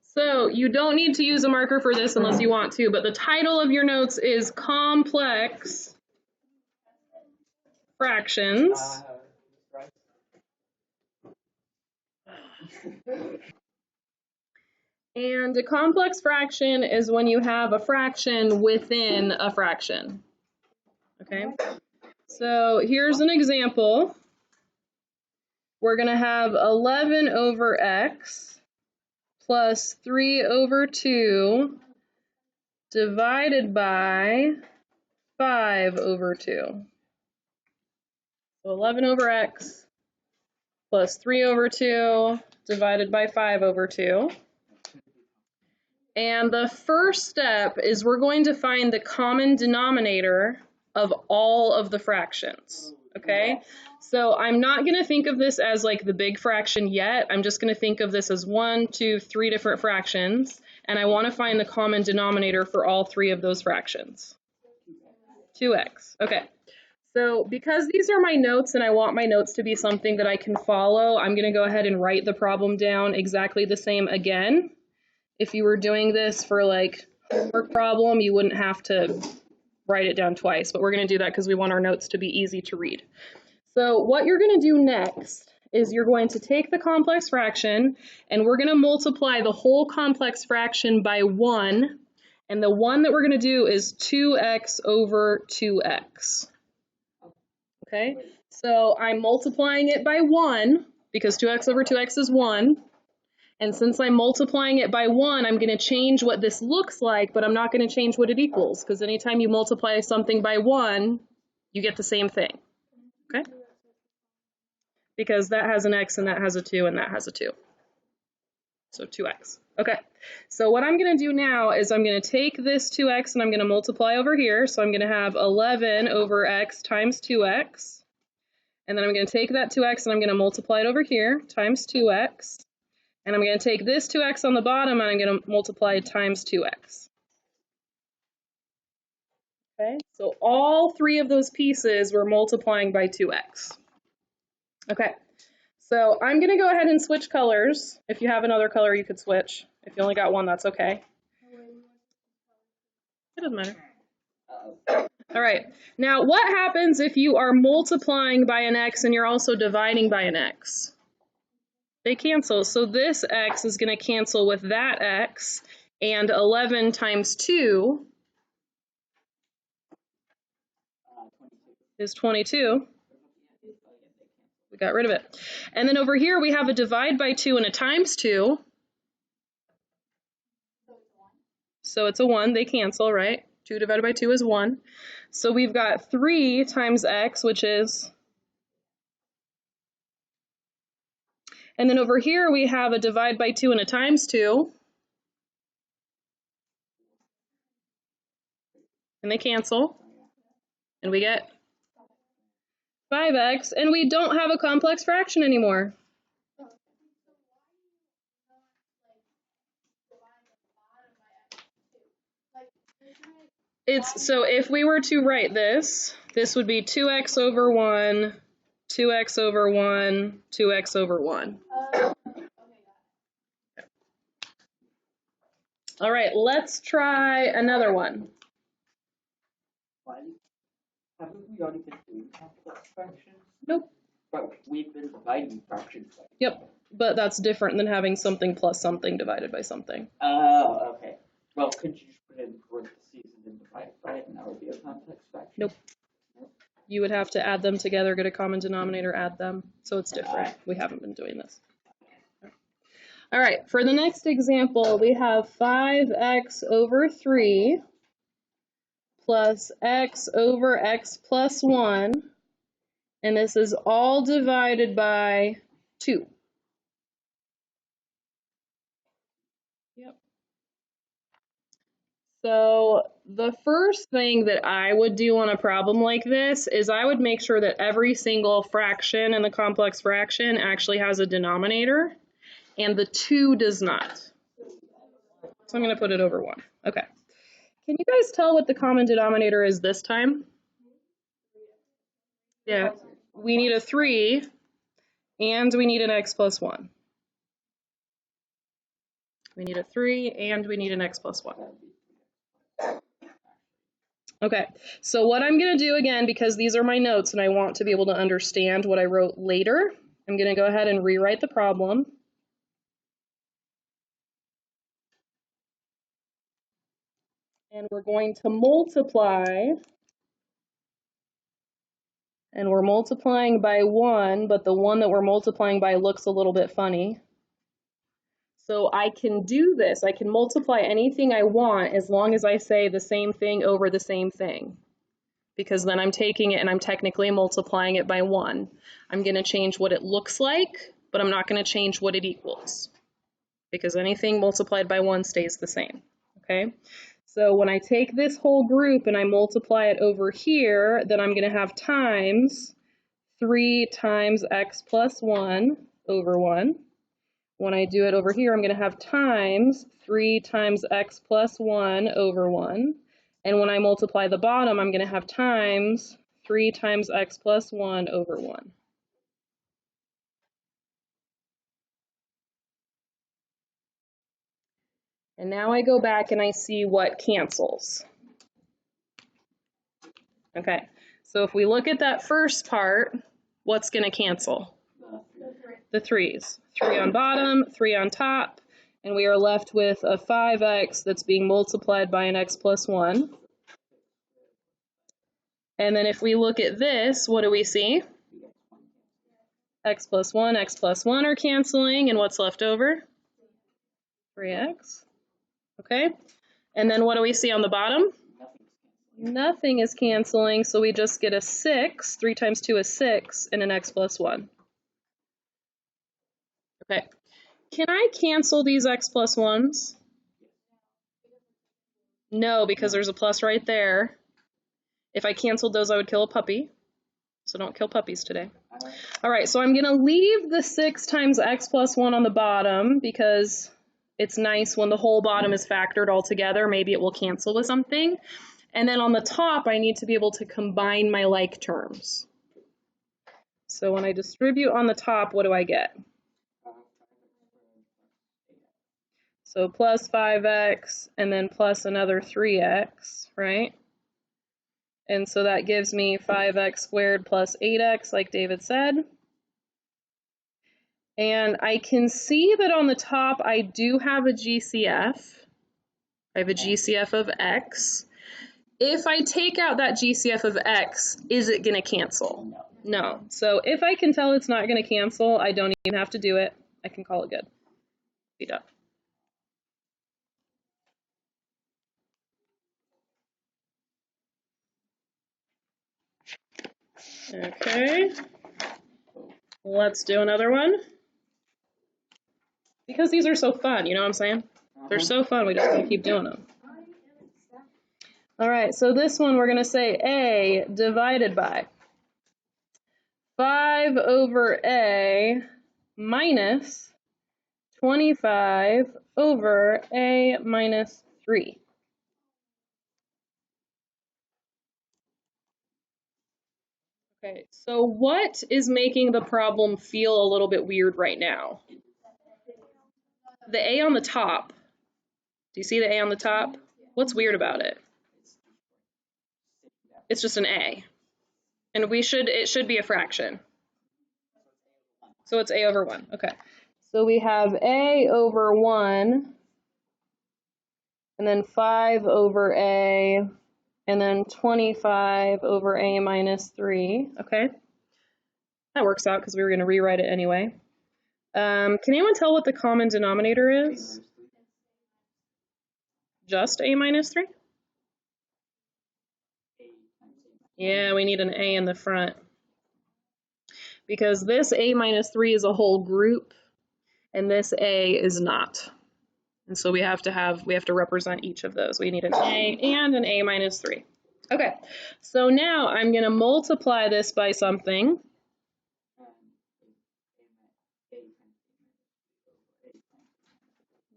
So you don't need to use a marker for this unless you want to, but the title of your notes is Complex Fractions. And a complex fraction is when you have a fraction within a fraction. Okay, so here's an example. We're going to have 11 over x plus 3 over 2 divided by 5 over 2. So 11 over x plus 3 over 2 divided by 5 over 2. And the first step is we're going to find the common denominator of all of the fractions, okay? So I'm not going to think of this as like the big fraction yet. I'm just going to think of this as 1, 2, 3 different fractions, and I want to find the common denominator for all 3 of those fractions. 2x, okay. So because these are my notes and I want my notes to be something that I can follow, I'm going to go ahead and write the problem down exactly the same again. If you were doing this for like a homework problem, you wouldn't have to write it down twice, but we're going to do that because we want our notes to be easy to read. So what you're going to do next is you're going to take the complex fraction and we're going to multiply the whole complex fraction by 1, and the 1 that we're going to do is 2x over 2x. Okay, so I'm multiplying it by 1 because 2x over 2x is 1. And since I'm multiplying it by 1, I'm going to change what this looks like, but I'm not going to change what it equals, because anytime you multiply something by 1, you get the same thing, okay? Because that has an x, and that has a 2, and that has a 2. So 2x. Okay, so what I'm going to do now is I'm going to take this 2x, and I'm going to multiply over here. So I'm going to have 11 over x times 2x. And then I'm going to take that 2x, and I'm going to multiply it over here, times 2x. And I'm going to take this 2x on the bottom and I'm going to multiply it times 2x. Okay, so all 3 of those pieces we're multiplying by 2x. Okay, so I'm going to go ahead and switch colors. If you have another color, you could switch. If you only got one, that's okay. It doesn't matter. All right, now what happens if you are multiplying by an x and you're also dividing by an x? They cancel, so this x is going to cancel with that x, and 11 times 2 is 22. We got rid of it. And then over here we have a divide by 2 and a times 2. So it's a 1, they cancel, right? 2 divided by 2 is 1. So we've got 3 times x, which is... And then over here we have a divide by 2 and a times 2. And they cancel. And we get 5x, and we don't have a complex fraction anymore. So if we were to write this, this would be 2x over 1, 2x over 1, 2x over 1. All right, let's try another one. Haven't we already been doing complex fractions? Nope. But we've been dividing fractions. Yep, but that's different than having something plus something divided by something. Oh, okay. Well, could you just put in parentheses and then divide by it, and that would be a complex fraction? Nope. You would have to add them together, get a common denominator, add them. So it's different. We haven't been doing this. All right, for the next example, we have 5x over 3 plus x over x plus 1, and this is all divided by 2. Yep. So the first thing that I would do on a problem like this is I would make sure that every single fraction in the complex fraction actually has a denominator, and the 2 does not. So I'm going to put it over 1. Okay. Can you guys tell what the common denominator is this time? Yeah, we need a 3, and we need an x plus 1. We need a 3, and we need an x plus 1. Okay, so what I'm going to do again, because these are my notes and I want to be able to understand what I wrote later, I'm going to go ahead and rewrite the problem. And we're going to multiply, and we're multiplying by 1, but the one that we're multiplying by looks a little bit funny. So I can do this. I can multiply anything I want as long as I say the same thing over the same thing, because then I'm taking it and I'm technically multiplying it by 1. I'm going to change what it looks like, but I'm not going to change what it equals, because anything multiplied by 1 stays the same. Okay? So when I take this whole group and I multiply it over here, then I'm going to have times 3 times x plus 1 over 1. When I do it over here, I'm going to have times 3 times x plus 1 over 1. And when I multiply the bottom, I'm going to have times 3 times x plus 1 over 1. And now I go back and I see what cancels. Okay, so if we look at that first part, what's going to cancel? The 3's. 3 on bottom, 3 on top, and we are left with a 5x that's being multiplied by an x plus 1. And then if we look at this, what do we see? X plus 1 are canceling, and what's left over? 3x. Okay, and then what do we see on the bottom? Nothing is canceling, so we just get a 6. 3 times 2 is 6, and an x plus 1. Okay, can I cancel these x plus 1s? No, because there's a plus right there. If I canceled those, I would kill a puppy, so don't kill puppies today. All right, so I'm going to leave the 6 times x plus 1 on the bottom because it's nice when the whole bottom is factored all together. Maybe it will cancel with something. And then on the top, I need to be able to combine my like terms. So when I distribute on the top, what do I get? So plus 5x and then plus another 3x, right? And so that gives me 5x squared plus 8x, like David said. And I can see that on the top, I do have a GCF. I have a GCF of x. If I take out that GCF of x, is it going to cancel? No. So if I can tell it's not going to cancel, I don't even have to do it. I can call it good. Be done. Okay. Let's do another one. Because these are so fun, you know what I'm saying? They're so fun, we just want to keep doing them. All right, so this one we're going to say a divided by 5 over a minus 25 over a minus 3. Okay, so what is making the problem feel a little bit weird right now? The a on the top. Do you see the a on the top? What's weird about it? It's just an a. And it should be a fraction. So it's a over 1. Okay. So we have a over 1, and then 5 over a, and then 25 over a minus 3. Okay. That works out because we were going to rewrite it anyway. Can anyone tell what the common denominator is? Just a minus 3? Yeah, we need an a in the front. Because this a minus 3 is a whole group, and this a is not. And so we have to represent each of those. We need an a and an a minus 3. Okay, so now I'm going to multiply this by something.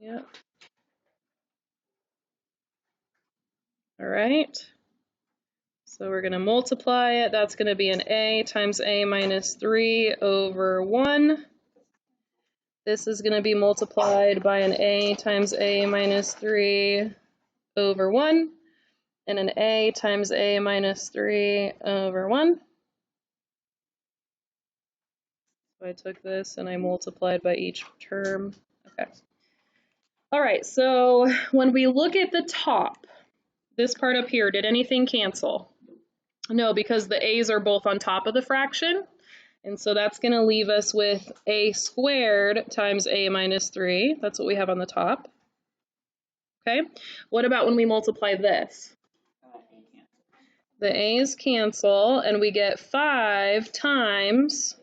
Yep. All right. So we're going to multiply it. That's going to be an a times a minus 3 over 1. This is going to be multiplied by an a times a minus 3 over 1, and an a times a minus 3 over 1. So I took this and I multiplied by each term. Okay. All right, so when we look at the top, this part up here, did anything cancel? No, because the a's are both on top of the fraction. And so that's going to leave us with a squared times a minus 3. That's what we have on the top. Okay. What about when we multiply this? The a's cancel, and we get 5 times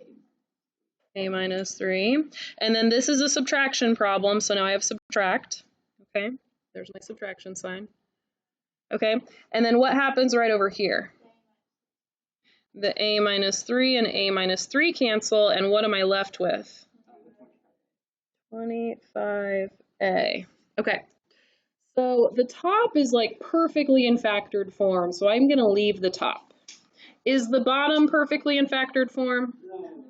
a minus 3. And then this is a subtraction problem, so now I have subtract. Okay. There's my subtraction sign. Okay. And then what happens right over here? The a minus 3 and a minus 3 cancel, and what am I left with? 25a. Okay, so the top is like perfectly in factored form, so I'm going to leave the top. Is the bottom perfectly in factored form?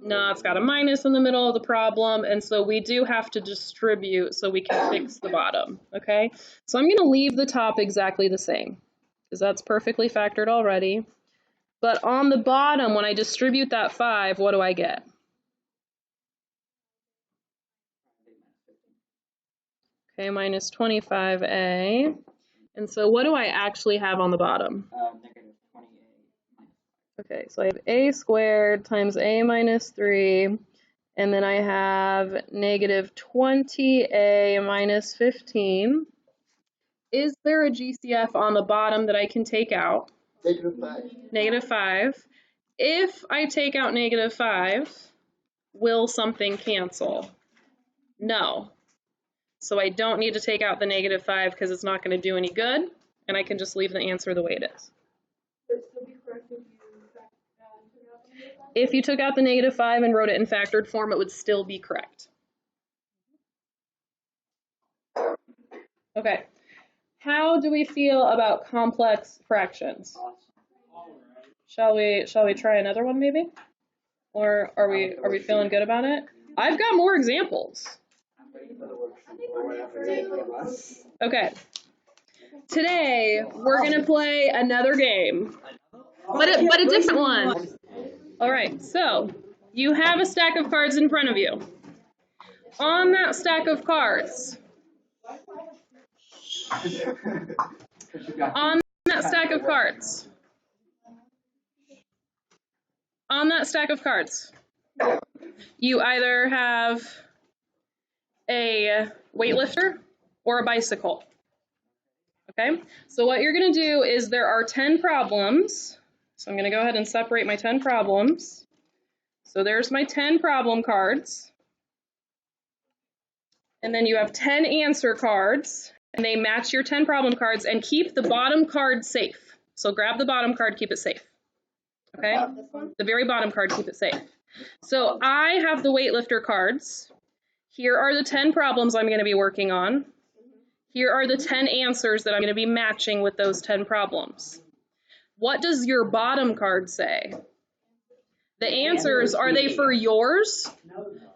No, it's got a minus in the middle of the problem, and so we do have to distribute so we can fix the bottom, okay? So I'm going to leave the top exactly the same, because that's perfectly factored already. But on the bottom, when I distribute that 5, what do I get? Okay, minus 25a. And so what do I actually have on the bottom? Negative 20a. Okay, so I have a squared times a minus 3, and then I have negative 20a minus 15. Is there a GCF on the bottom that I can take out? Negative 5. Negative 5. If I take out negative 5, will something cancel? No. So I don't need to take out the negative 5 because it's not going to do any good, and I can just leave the answer the way it is. If you took out the negative 5 and wrote it in factored form, it would still be correct. Okay. How do we feel about complex fractions? Shall we try another one maybe? Or are we feeling good about it? I've got more examples. Okay. Today we're going to play another game. But a different one. All right. So, you have a stack of cards in front of you. On that stack of cards, on that stack of cards, you either have a weightlifter or a bicycle. Okay, so what you're going to do is there are 10 problems. So I'm going to go ahead and separate my 10 problems. So there's my 10 problem cards. And then you have 10 answer cards, and they match your 10 problem cards, and keep the bottom card safe. So grab the bottom card, keep it safe. Okay? The very bottom card, keep it safe. So I have the weightlifter cards. Here are the 10 problems I'm going to be working on. Here are the 10 answers that I'm going to be matching with those 10 problems. What does your bottom card say? The answers, are they for yours?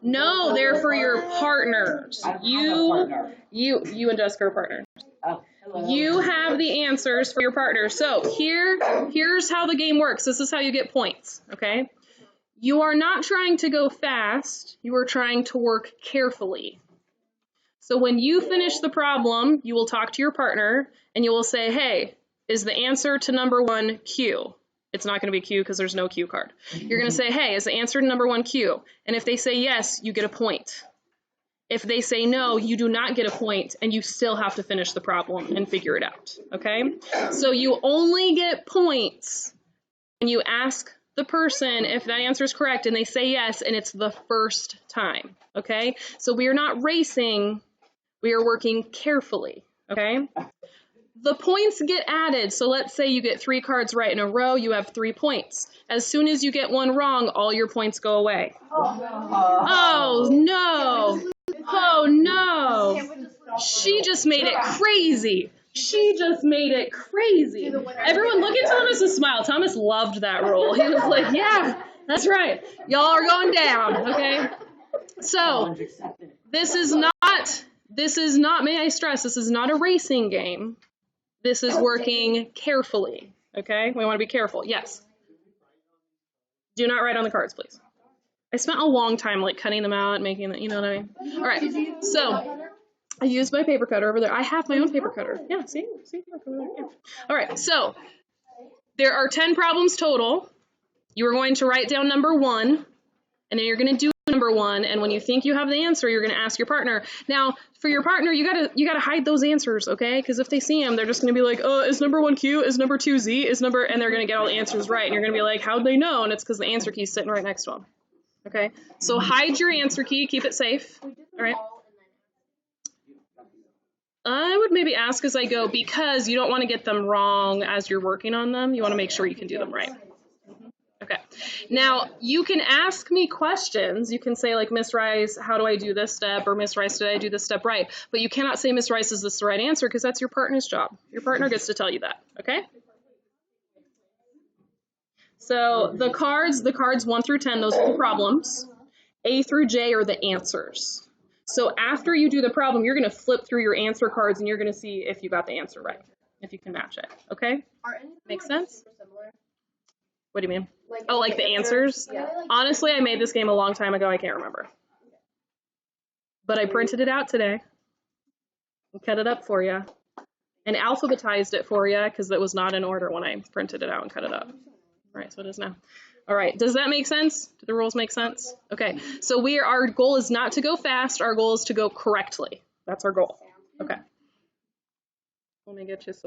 No, they're for your partners. You and Jessica are partners. You have the answers for your partner. So here's how the game works. This is how you get points, okay? You are not trying to go fast. You are trying to work carefully. So when you finish the problem, you will talk to your partner and you will say, hey, is the answer to number 1 Q? It's not going to be Q because there's no Q card. You're going to say, hey, is the answer to number 1 Q? And if they say yes, you get a point. If they say no, you do not get a point, and you still have to finish the problem and figure it out, okay? So you only get points when you ask the person if that answer is correct, and they say yes, and it's the first time, okay? So we are not racing, we are working carefully, okay? The points get added, so let's say you get 3 cards right in a row, you have 3 points. As soon as you get one wrong, all your points go away. Oh, no. Oh, no. She just made it crazy. She just made it crazy. Everyone look at Thomas's smile. Thomas loved that rule. He was like, yeah, that's right. Y'all are going down, okay? So, this is not, may I stress, this is not a racing game. This is working carefully, okay? We want to be careful. Yes. Do not write on the cards, please. I spent a long time like cutting them out, making it, you know what I mean? All right, so I used my paper cutter over there. I have my own paper cutter. Yeah, see? Yeah. All right, so there are 10 problems total. You are going to write down number 1, and then you're going to do number 1, and when you think you have the answer, you're going to ask your partner. Now, for your partner, you gotta hide those answers, okay? Because if they see them, they're just going to be like, oh, is number 1 Q? Is number 2 Z? And they're going to get all the answers right, and you're going to be like, how'd they know? And it's because the answer key's sitting right next to them. Okay, so hide your answer key, keep it safe. All right. I would maybe ask as I go because you don't want to get them wrong as you're working on them. You want to make sure you can do them right. Okay. Now, you can ask me questions. You can say like, Miss Rice, how do I do this step? Or Miss Rice, did I do this step right? But you cannot say, Miss Rice, is this the right answer? Because that's your partner's job. Your partner gets to tell you that. Okay? So the cards 1 through 10, those are the problems. A through J are the answers. So after you do the problem, you're going to flip through your answer cards and you're going to see if you got the answer right, if you can match it. Okay? Makes sense? What do you mean? Like the answers? Yeah. Honestly, I made this game a long time ago. I can't remember. But I printed it out today and cut it up for you and alphabetized it for you because it was not in order when I printed it out and cut it up. All right, so it is now. All right, does that make sense? Do the rules make sense? Okay, so our goal is not to go fast. Our goal is to go correctly. That's our goal. Okay. Let me get you some.